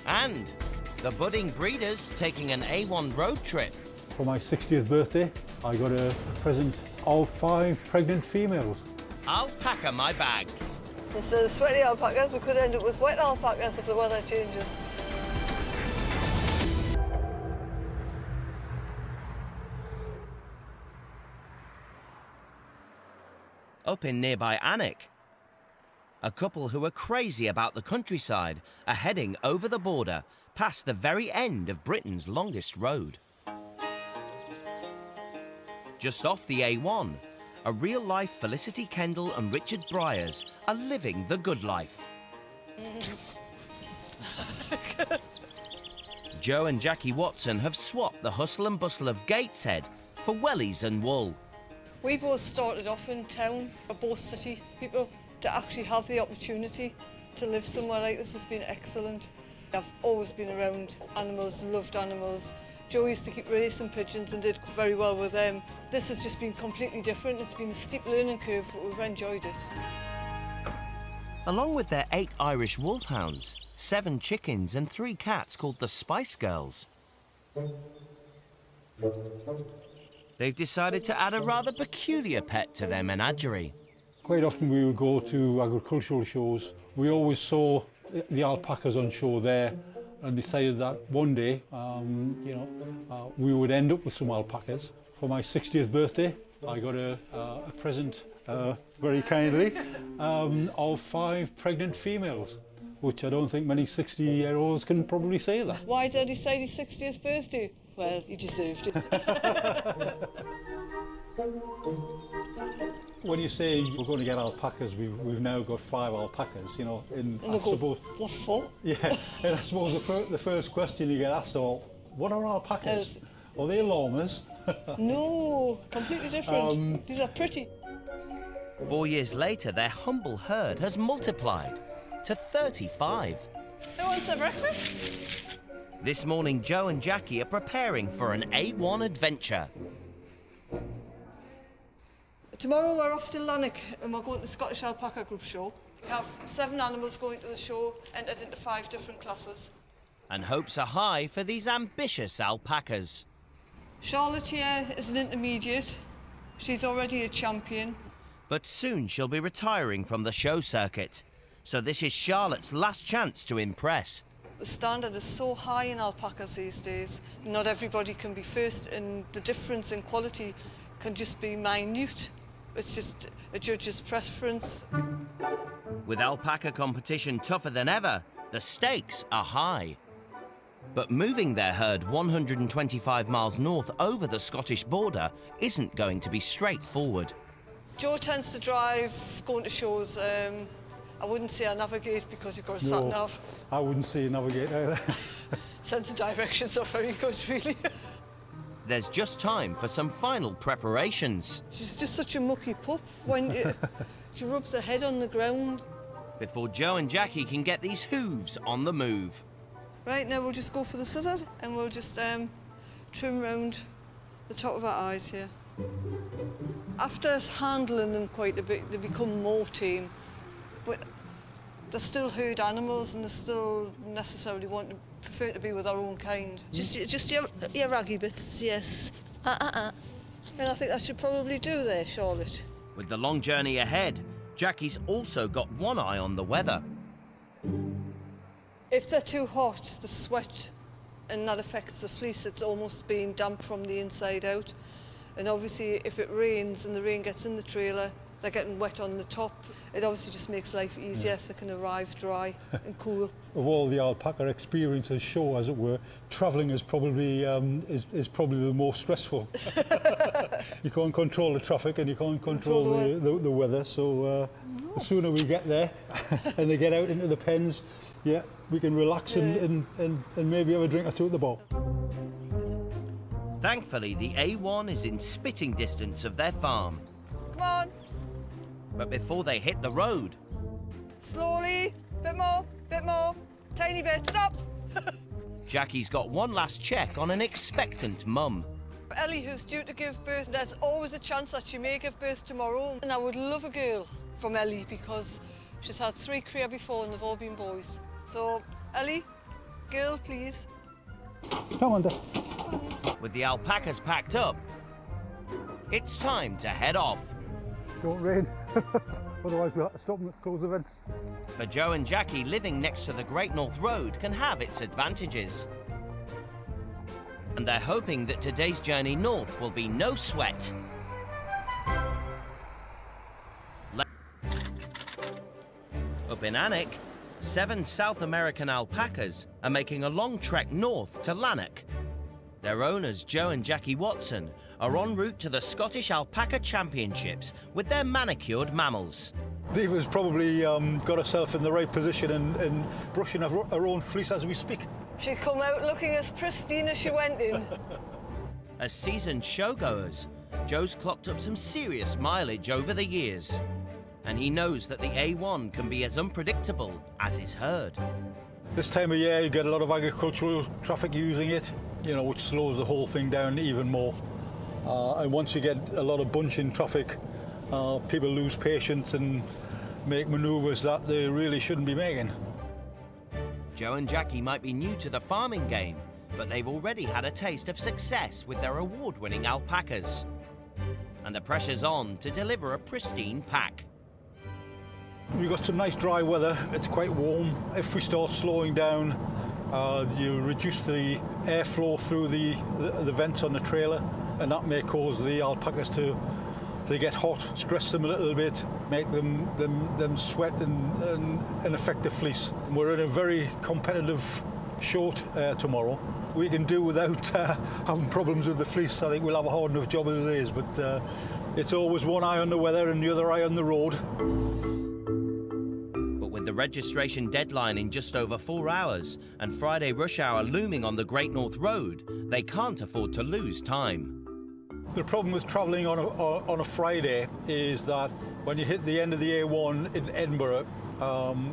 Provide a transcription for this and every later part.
And the budding breeders taking an A1 road trip. For my 60th birthday, I got a present of 5 pregnant females. Alpaca my bags. Instead of sweaty alpacas, we could end up with wet alpacas if the weather changes. Up in nearby Lanark, a couple who are crazy about the countryside are heading over the border past the very end of Britain's longest road. Just off the A1, a real-life Felicity Kendall and Richard Bryars are living the good life. Joe and Jackie Watson have swapped the hustle and bustle of Gateshead for wellies and wool. We both started off in town, we're both city people. To actually have the opportunity to live somewhere like this has been excellent. I've always been around animals, loved animals. Joe used to keep racing pigeons and did very well with them. This has just been completely different. It's been a steep learning curve, but we've enjoyed it. Along with their 8 Irish wolfhounds, 7 chickens and 3 cats called the Spice Girls, they've decided to add a rather peculiar pet to their menagerie. Quite often we would go to agricultural shows. We always saw the alpacas on show there and decided that one day, we would end up with some alpacas. For my 60th birthday, I got a present, very kindly, of 5 pregnant females, which I don't think many 60-year-olds can probably say that. Why did he say his 60th birthday? Well, he deserved it. When you say we're going to get alpacas, we've now got 5 alpacas, you know, and I suppose... What for? Yeah, and I suppose the first question you get asked are, what are alpacas? Are they llamas? No, completely different. These are pretty. 4 years later, their humble herd has multiplied to 35. Who wants some breakfast? This morning, Joe and Jackie are preparing for an A1 adventure. Tomorrow we're off to Lanark and we're going to the Scottish Alpaca Group show. We have 7 animals going to the show, entered into 5 different classes. And hopes are high for these ambitious alpacas. Charlotte here is an intermediate. She's already a champion. But soon she'll be retiring from the show circuit. So this is Charlotte's last chance to impress. The standard is so high in alpacas these days. Not everybody can be first, and the difference in quality can just be minute. It's just a judge's preference. With alpaca competition tougher than ever, the stakes are high. But moving their herd 125 miles north over the Scottish border isn't going to be straightforward. Joe tends to drive, going to shows. I wouldn't say I navigate because you've got a sat-nav. I wouldn't say navigate either. Sense of direction's not very good, really. There's just time for some final preparations. She's just such a mucky pup when she rubs her head on the ground. Before Joe and Jackie can get these hooves on the move. Right, now we'll just go for the scissors and we'll just trim round the top of her eyes here. After handling them quite a bit, they become more tame, but they're still herd animals and they still necessarily prefer to be with our own kind. Just your raggy bits, yes. And I think that should probably do there, Charlotte. With the long journey ahead, Jackie's also got one eye on the weather. If they're too hot, the sweat, and that affects the fleece. It's almost being damp from the inside out. And obviously, if it rains and the rain gets in the trailer, they're getting wet on the top. It obviously just makes life easier if they can arrive dry and cool. Of all the alpaca experiences show, as it were, travelling is probably the most stressful. You can't control the traffic and you can't control the weather, so the sooner we get there and they get out into the pens, yeah, we can relax and maybe have a drink or two at the bar. Thankfully, the A1 is in spitting distance of their farm. Come on. But before they hit the road... Slowly, bit more, tiny bit, stop! Jackie's got one last check on an expectant mum. Ellie, who's due to give birth, there's always a chance that she may give birth tomorrow. And I would love a girl from Ellie because she's had 3 crea before and they've all been boys. So, Ellie, Girl, please. Come on, With the alpacas packed up, it's time to head off. don't rain. Otherwise we'll have to stop and close the vents. For Joe and Jackie, living next to the Great North Road can have its advantages. And they're hoping that today's journey north will be no sweat. Up in Lanark, 7 South American alpacas are making a long trek north to Lanark. Their owners, Joe and Jackie Watson, are en route to the Scottish Alpaca Championships with their manicured mammals. Diva's probably got herself in the right position and brushing her own fleece as we speak. She come out looking as pristine as she went in. As seasoned showgoers, Joe's clocked up some serious mileage over the years. And he knows that the A1 can be as unpredictable as his herd. This time of year, you get a lot of agricultural traffic using it, you know, which slows the whole thing down even more. And once you get a lot of bunching traffic, people lose patience and make manoeuvres that they really shouldn't be making. Joe and Jackie might be new to the farming game, but they've already had a taste of success with their award-winning alpacas. And the pressure's on to deliver a pristine pack. We've got some nice dry weather, it's quite warm. If we start slowing down, you reduce the airflow through the vents on the trailer, and that may cause the alpacas to get hot, stress them a little bit, make them sweat and affect the fleece. We're in a very competitive short tomorrow. We can do without having problems with the fleece. I think we'll have a hard enough job as it is, but it's always one eye on the weather and the other eye on the road. With the registration deadline in just over 4 hours and Friday rush hour looming on the Great North Road, they can't afford to lose time. The problem with travelling on a Friday is that when you hit the end of the A1 in Edinburgh,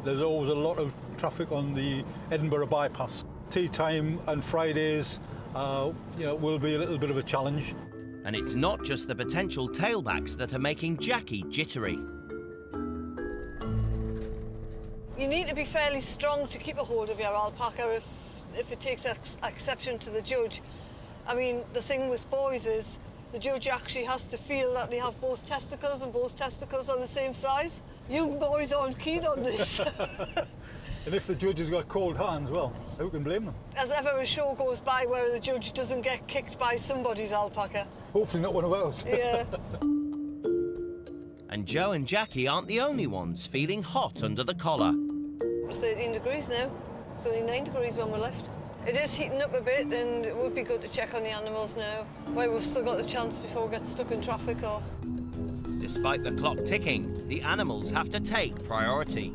there's always a lot of traffic on the Edinburgh bypass. Tea time and Fridays will be a little bit of a challenge. And it's not just the potential tailbacks that are making Jackie jittery. You need to be fairly strong to keep a hold of your alpaca if it takes exception to the judge. I mean, the thing with boys is the judge actually has to feel that they have both testicles and both testicles are the same size. Young boys aren't keen on this. And if the judge has got cold hands, well, who can blame them? As ever a show goes by where the judge doesn't get kicked by somebody's alpaca. Hopefully not one of ours. Yeah. And Joe and Jackie aren't the only ones feeling hot under the collar. It's 13 degrees now. It's only 9 degrees when we left. It is heating up a bit and it would be good to check on the animals now. Well, we've still got the chance before we get stuck in traffic or... Despite the clock ticking, the animals have to take priority.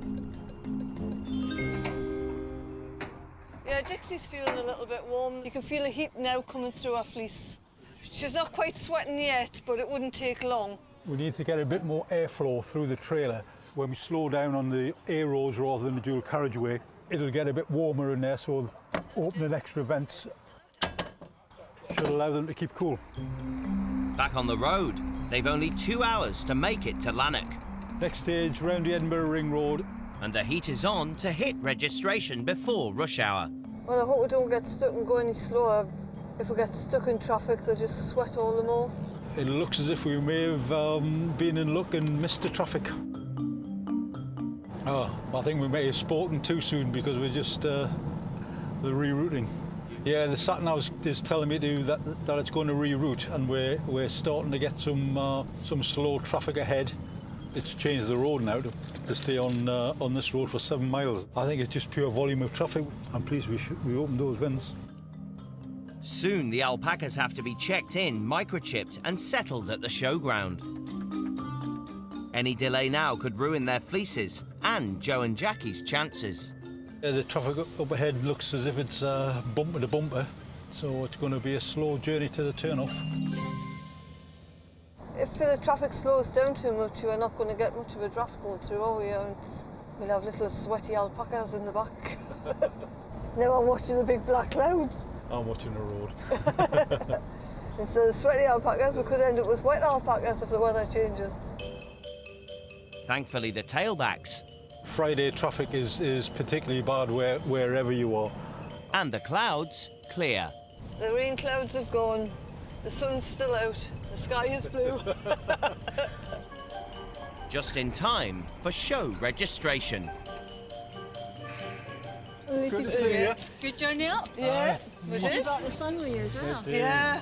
Yeah, Dixie's feeling a little bit warm. You can feel the heat now coming through her fleece. She's not quite sweating yet, but it wouldn't take long. We need to get a bit more airflow through the trailer. When we slow down on the A roads rather than the dual carriageway, it'll get a bit warmer in there, so opening extra vents should allow them to keep cool. Back on the road, they've only 2 hours to make it to Lanark. Next stage, round the Edinburgh Ring Road. And the heat is on to hit registration before rush hour. Well, I hope we don't get stuck and go any slower. If we get stuck in traffic, they'll just sweat all the more. It looks as if we may have been in luck and missed the traffic. Oh, I think we may have spoken too soon because we're just the rerouting. Yeah, the sat-nav is telling me that it's going to reroute, and we're starting to get some slow traffic ahead. It's changed the road now to stay on this road for 7 miles. I think it's just pure volume of traffic. I'm pleased we opened those vents. Soon the alpacas have to be checked in, microchipped and settled at the showground. Any delay now could ruin their fleeces and Joe and Jackie's chances. The traffic up ahead looks as if it's bumper to bumper, so it's going to be a slow journey to the turn-off. If the traffic slows down too much, we're not going to get much of a draft going through, are we? And we'll have little sweaty alpacas in the back. Now I'm watching the big black clouds. I'm watching the road. Instead of sweaty alpacas, we could end up with wet alpacas if the weather changes. Thankfully, the tailbacks. Friday traffic is particularly bad wherever you are. And the clouds clear. The rain clouds have gone, the sun's still out, the sky is blue. Just in time for show registration. Good to see you. Good journey up. Yeah, we You did. got the sun with you as well. Yeah.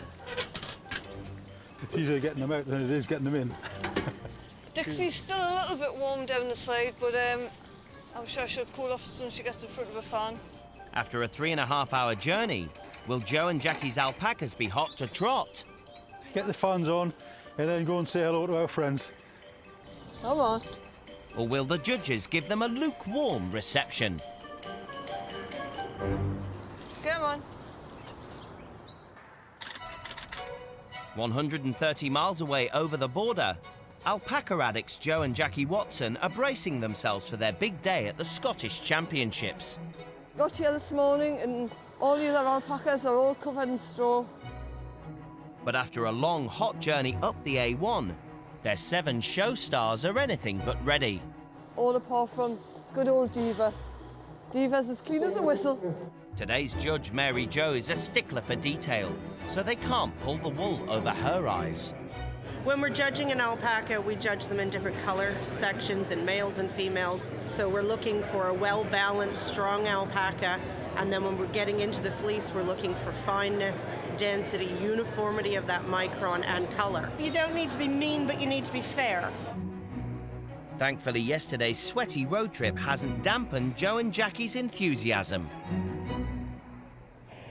It's easier getting them out than it is getting them in. Dixie's still a little bit warm down the side, but I'm sure she'll cool off as soon as she gets in front of a fan. After a 3.5-hour journey, will Joe and Jackie's alpacas be hot to trot? Get the fans on and then go and say hello to our friends. Come on. Or will the judges give them a lukewarm reception? Come on. 130 miles away over the border, alpaca addicts Joe and Jackie Watson are bracing themselves for their big day at the Scottish Championships. Got here this morning and all the other alpacas are all covered in straw. But after a long, hot journey up the A1, their 7 show stars are anything but ready. All apart from good old Diva. Diva's as clean as a whistle. Today's judge, Mary Jo, is a stickler for detail, so they can't pull the wool over her eyes. When we're judging an alpaca, we judge them in different color sections in males and females. So we're looking for a well-balanced, strong alpaca. And then when we're getting into the fleece, we're looking for fineness, density, uniformity of that micron and color. You don't need to be mean, but you need to be fair. Thankfully, yesterday's sweaty road trip hasn't dampened Joe and Jackie's enthusiasm.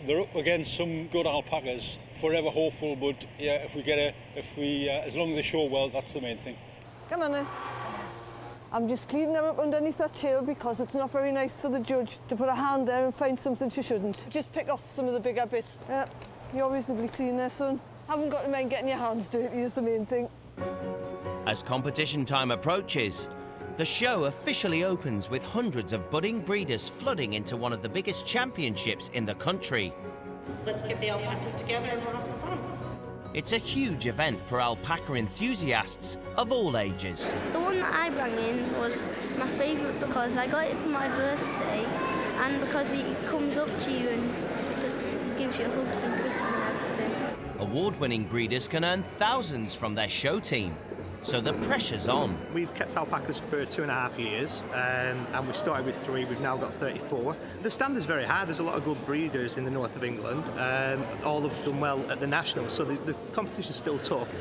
They're up against some good alpacas. Forever hopeful, but yeah, as long as they show well, that's the main thing. Come on then. I'm just cleaning her up underneath her tail because it's not very nice for the judge to put a hand there and find something she shouldn't. Just pick off some of the bigger bits. Yeah, you're reasonably clean there, son. Haven't got to mind getting your hands dirty is the main thing. As competition time approaches, the show officially opens with hundreds of budding breeders flooding into one of the biggest championships in the country. Let's get the alpacas together and we'll have some fun. It's a huge event for alpaca enthusiasts of all ages. The one that I brought in was my favourite because I got it for my birthday and because he comes up to you and gives you hugs and kisses and everything. Award-winning breeders can earn thousands from their show team, so the pressure's on. We've kept alpacas for 2.5 years, and we started with 3. We've now got 34. The standard's very high. There's a lot of good breeders in the north of England. All have done well at the nationals, so the competition's still tough.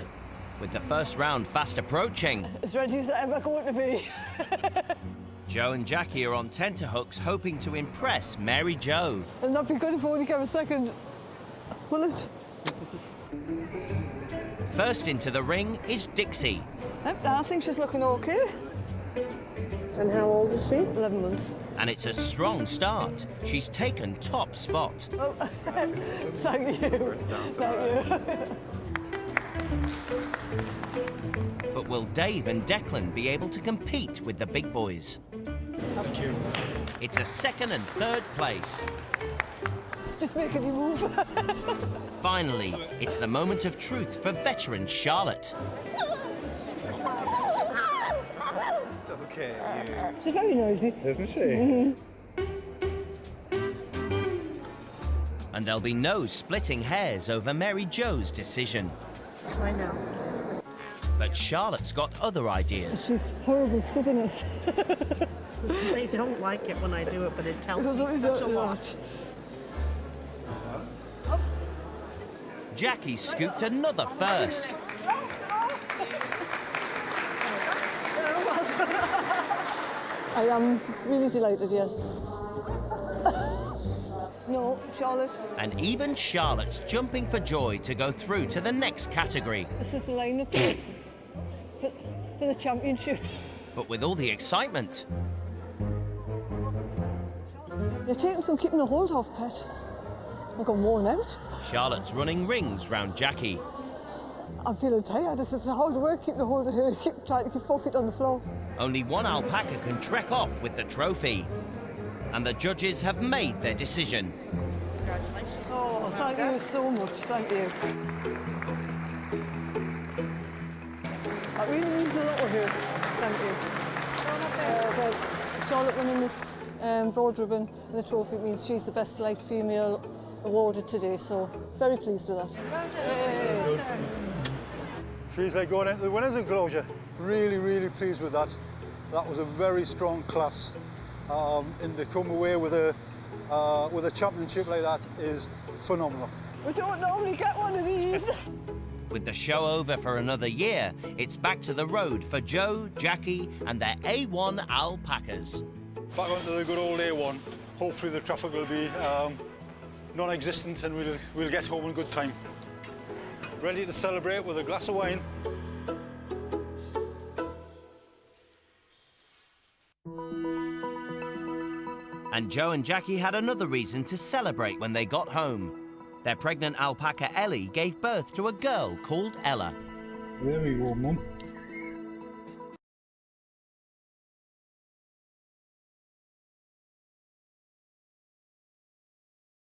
With the first round fast approaching, As ready as it's ever going to be. Joe and Jackie are on tenterhooks hoping to impress Mary Jo. It'll not be good if we only get a second. Will it? First into the ring is Dixie. I think she's looking okay. And how old is she? 11 months. And it's a strong start. She's taken top spot. Oh, thank you. Thank you. But will Dave and Declan be able to compete with the big boys? Thank you. It's a second and third place. Just making you move. Finally, it's the moment of truth for veteran Charlotte. It's okay. She's very noisy. Isn't she? And there'll be no splitting hairs over Mary Jo's decision. I know. But Charlotte's got other ideas. She's horrible sitting us. They don't like it when I do it, but it tells me such a lot. Jackie scooped another first. I am really delighted, yes. No, Charlotte. And even Charlotte's jumping for joy to go through to the next category. This is the lineup for the championship. But with all the excitement, You're taking some keeping a hold of, Pet. I've got worn out. Charlotte's running rings round Jackie. I'm feeling tired. This is hard work keeping a hold of her. Keep trying to keep 4 feet on the floor. Only one alpaca can trek off with the trophy. And the judges have made their decision. Oh, thank you so much. Thank you. That really means a lot of her. Thank you. But Charlotte winning this broad ribbon and the trophy. It means she's the best light female awarded today, so very pleased with that. Feels like going into the winners enclosure. Really, really pleased with that. That was a very strong class, and to come away with a championship like that is phenomenal. We don't normally get one of these. With the show over for another year, it's back to the road for Joe, Jackie and their A1 alpacas. Back onto the good old A1. Hopefully the traffic will be non-existent and we'll get home in good time. Ready to celebrate with a glass of wine. And Joe and Jackie had another reason to celebrate when they got home. Their pregnant alpaca Ellie gave birth to a girl called Ella. There we go, Mum.